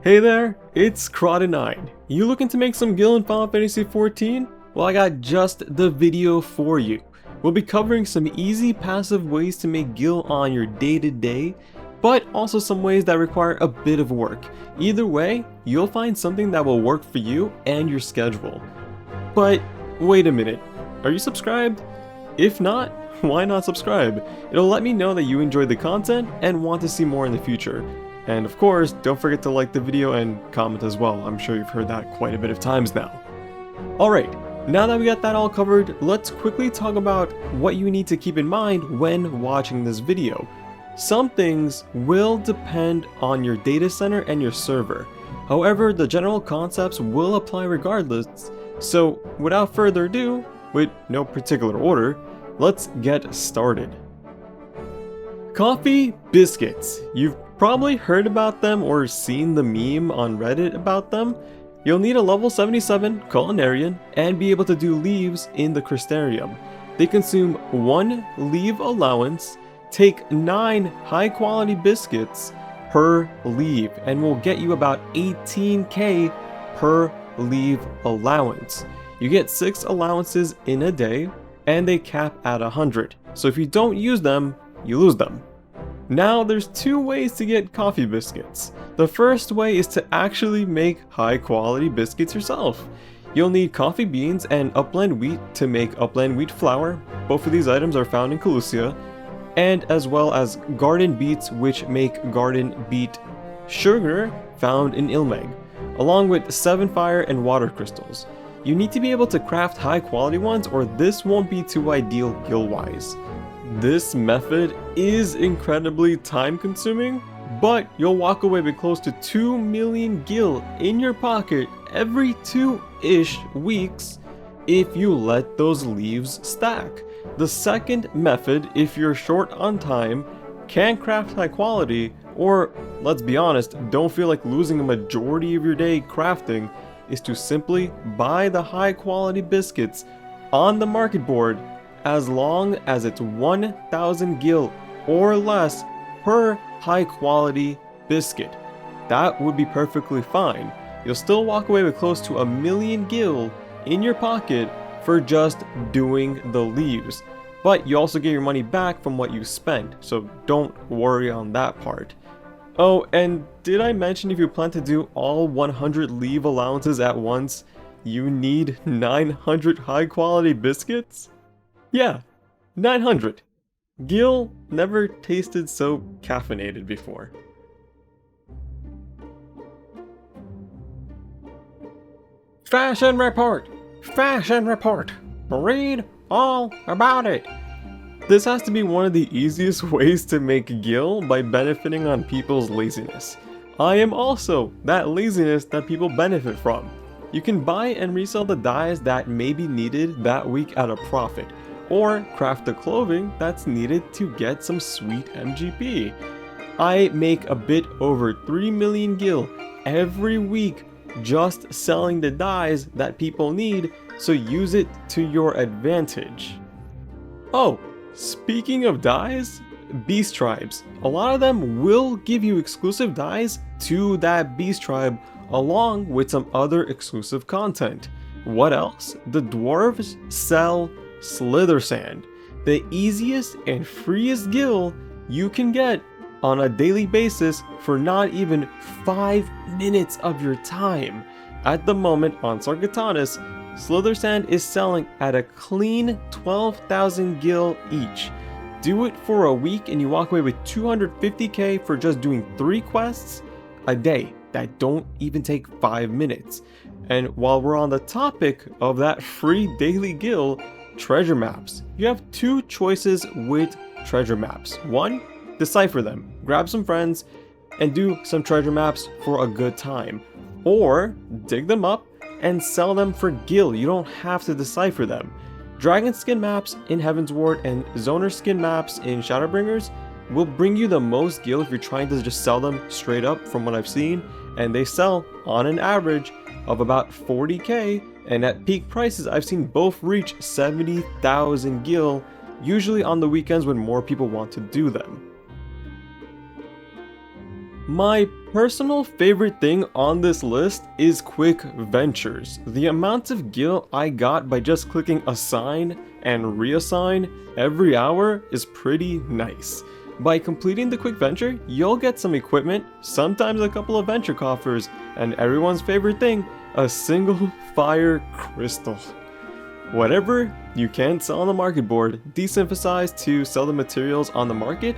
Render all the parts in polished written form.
Hey there, it's KraDeNine. You looking to make some gil in Final Fantasy XIV? Well, I got just the video for you. We'll be covering some easy passive ways to make gil on your day-to-day, but also some ways that require a bit of work. Either way, you'll find something that will work for you and your schedule. But wait a minute, are you subscribed? If not, why not subscribe? It'll let me know that you enjoyed the content and want to see more in the future. And of course, don't forget to like the video and comment as well. I'm sure you've heard that quite a bit of times now. Alright, now that we got that all covered, let's quickly talk about what you need to keep in mind when watching this video. Some things will depend on your data center and your server. However, the general concepts will apply regardless. So without further ado, with no particular order, let's get started. Coffee biscuits. You've probably heard about them or seen the meme on Reddit about them. You'll need a level 77 culinarian and be able to do leaves in the Crystarium. They consume 1 leave allowance, take 9 high quality biscuits per leave, and will get you about 18k per leave allowance. You get 6 allowances in a day and they cap at 100. So if you don't use them, you lose them. Now there's 2 ways to get coffee biscuits. The first way is to actually make high quality biscuits yourself. You'll need coffee beans and upland wheat to make upland wheat flour. Both of these items are found in Calusia, and as well as garden beets, which make garden beet sugar found in Ilmeg, along with 7 fire and water crystals. You need to be able to craft high quality ones or this won't be too ideal gil wise. This method is incredibly time consuming, but you'll walk away with close to 2 million gil in your pocket every 2-ish weeks if you let those leaves stack. The second method, if you're short on time, can't craft high quality, or let's be honest, don't feel like losing a majority of your day crafting, is to simply buy the high quality biscuits on the market board as long as it's 1000 gil or less per high quality biscuit. That would be perfectly fine. You'll still walk away with close to 1 million gil in your pocket for just doing the leaves. But you also get your money back from what you spent, so don't worry on that part. Oh, and did I mention if you plan to do all 100 leave allowances at once, you need 900 high quality biscuits? Yeah, 900. Gil never tasted so caffeinated before. Fashion report! Fashion report! Read all about it! This has to be one of the easiest ways to make gil by benefiting on people's laziness. I am also that laziness that people benefit from. You can buy and resell the dyes that may be needed that week at a profit, or craft the clothing that's needed to get some sweet MGP. I make a bit over 3 million gil every week just selling the dyes that people need, so use it to your advantage. Oh, speaking of dyes, beast tribes. A lot of them will give you exclusive dyes to that beast tribe along with some other exclusive content. What else? The dwarves sell Slither Sand, the easiest and freest gil you can get on a daily basis for not even 5 minutes of your time. At the moment on Sargatanas, Slither Sand is selling at a clean 12,000 gil each. Do it for a week and you walk away with 250k for just doing 3 quests a day that don't even take 5 minutes. And while we're on the topic of that free daily gil, treasure maps. You have 2 choices with treasure maps. 1, decipher them, grab some friends, and do some treasure maps for a good time. Or dig them up and sell them for gil. You don't have to decipher them. Dragon skin maps in Heavensward and Zoner skin maps in Shadowbringers will bring you the most gil if you're trying to just sell them straight up from what I've seen, and they sell on an average of about 40k, and at peak prices I've seen both reach 70,000 gil, usually on the weekends when more people want to do them. My personal favorite thing on this list is quick ventures. The amount of gil I got by just clicking assign and reassign every hour is pretty nice. By completing the quick venture, you'll get some equipment, sometimes a couple of venture coffers, and everyone's favorite thing, a single fire crystal. Whatever you can't sell on the market board, desemphasize to sell the materials on the market,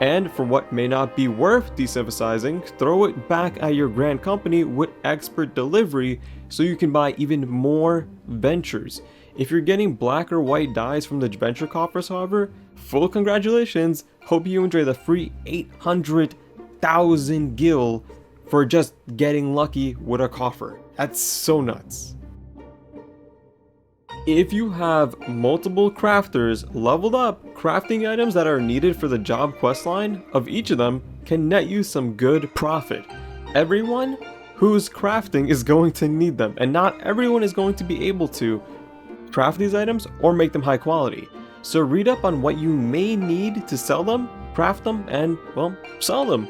and for what may not be worth desemphasizing, throw it back at your grand company with expert delivery so you can buy even more ventures. If you're getting black or white dies from the venture coffers, however, full congratulations. Hope you enjoy the free 800,000 gil for just getting lucky with a coffer. That's so nuts. If you have multiple crafters leveled up, crafting items that are needed for the job questline of each of them can net you some good profit. Everyone who's crafting is going to need them, and not everyone is going to be able to craft these items or make them high quality. So read up on what you may need to sell them, craft them, and, well, sell them.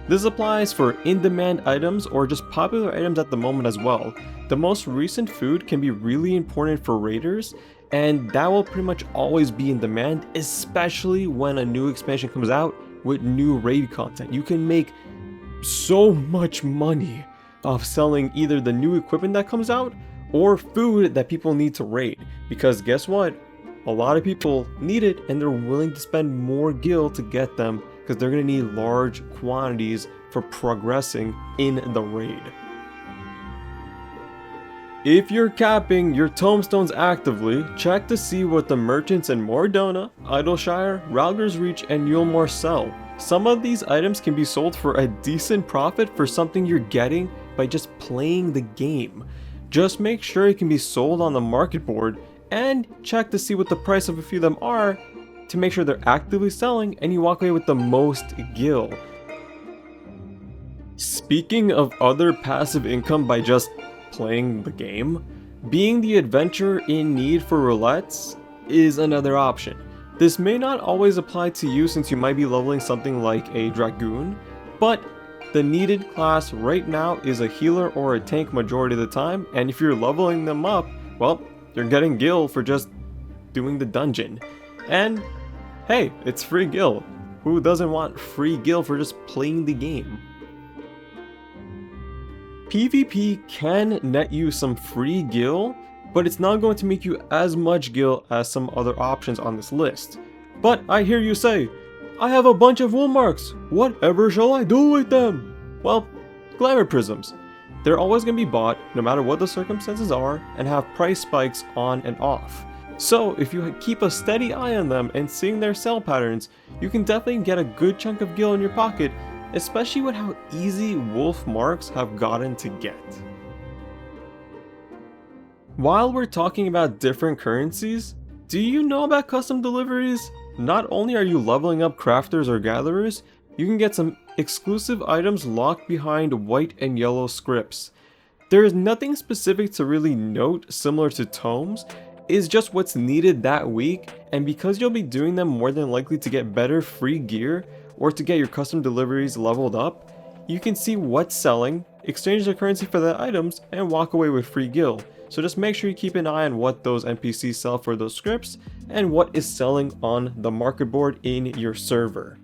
This applies for in-demand items or just popular items at the moment as well. The most recent food can be really important for raiders, and that will pretty much always be in demand, especially when a new expansion comes out with new raid content. You can make so much money off selling either the new equipment that comes out or food that people need to raid, because guess what? A lot of people need it and they're willing to spend more gil to get them because they're going to need large quantities for progressing in the raid. If you're capping your tomestones actively, check to see what the merchants in Mordona, Idleshire, Ralger's Reach, and Yulmore sell. Some of these items can be sold for a decent profit for something you're getting by just playing the game. Just make sure it can be sold on the market board and check to see what the price of a few of them are to make sure they're actively selling and you walk away with the most gil. Speaking of other passive income by just playing the game, being the adventurer in need for roulettes is another option. This may not always apply to you since you might be leveling something like a dragoon, but the needed class right now is a healer or a tank majority of the time, and if you're leveling them up, well, you're getting gil for just doing the dungeon. And hey, it's free gil. Who doesn't want free gil for just playing the game? PvP can net you some free gil, but it's not going to make you as much gil as some other options on this list. But I hear you say, I have a bunch of wool marks, whatever shall I do with them? Well, glamour prisms. They're always going to be bought no matter what the circumstances are and have price spikes on and off. So if you keep a steady eye on them and seeing their sale patterns, you can definitely get a good chunk of gil in your pocket, especially with how easy wolf marks have gotten to get. While we're talking about different currencies, do you know about custom deliveries? Not only are you leveling up crafters or gatherers, you can get some exclusive items locked behind white and yellow scripts. There is nothing specific to really note similar to tomes, it's just what's needed that week, and because you'll be doing them more than likely to get better free gear or to get your custom deliveries leveled up, you can see what's selling, exchange the currency for the items, and walk away with free gil. So just make sure you keep an eye on what those NPCs sell for those scripts and what is selling on the market board in your server.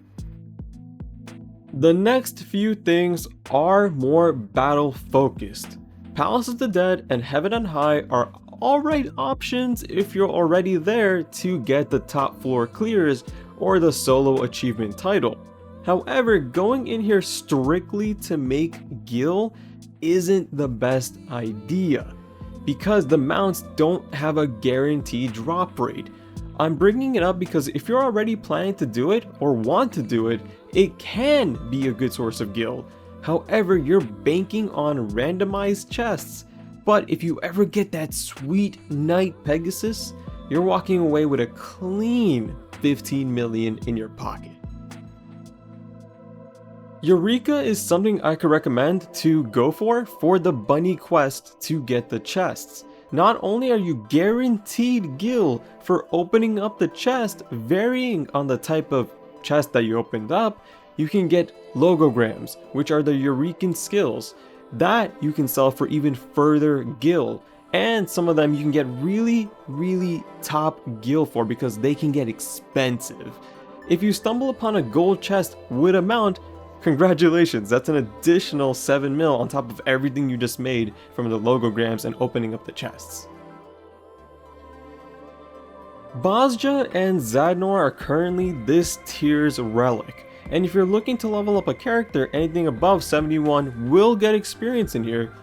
The next few things are more battle focused. Palace of the Dead and Heaven on High are alright options if you're already there to get the top floor clears or the solo achievement title. However, going in here strictly to make gil isn't the best idea, because the mounts don't have a guaranteed drop rate. I'm bringing it up because if you're already planning to do it or want to do it, it can be a good source of gil. However, you're banking on randomized chests, but if you ever get that sweet Knight Pegasus, you're walking away with a clean 15 million in your pocket. Eureka is something I could recommend to go for the bunny quest to get the chests. Not only are you guaranteed gil for opening up the chest, varying on the type of chest that you opened up, you can get logograms, which are the Eurekan skills that you can sell for even further gil. And some of them you can get really top gil for because they can get expensive. If you stumble upon a gold chest with a mount, congratulations, that's an additional 7 mil on top of everything you just made from the logograms and opening up the chests. Bozja and Zadnor are currently this tier's relic, and if you're looking to level up a character, anything above 71 will get experience in here,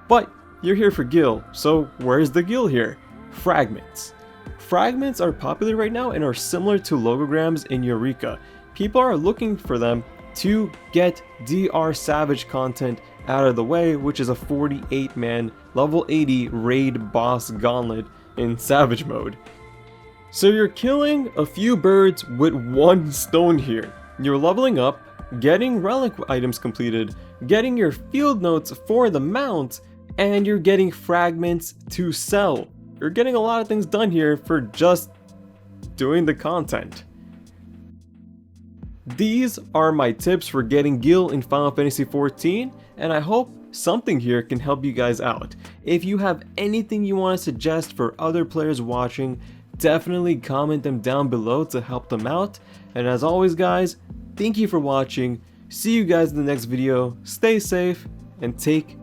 but you're here for gil, so where's the gil here? Fragments. Fragments are popular right now and are similar to logograms in Eureka. People are looking for them to get DR Savage content out of the way, which is a 48-man level 80 raid boss gauntlet in Savage mode. So you're killing a few birds with one stone here. You're leveling up, getting relic items completed, getting your field notes for the mount, and you're getting fragments to sell. You're getting a lot of things done here for just doing the content. These are my tips for getting gil in Final Fantasy XIV, and I hope something here can help you guys out. If you have anything you want to suggest for other players watching, definitely comment them down below to help them out. And as always guys, thank you for watching. See you guys in the next video. Stay safe and take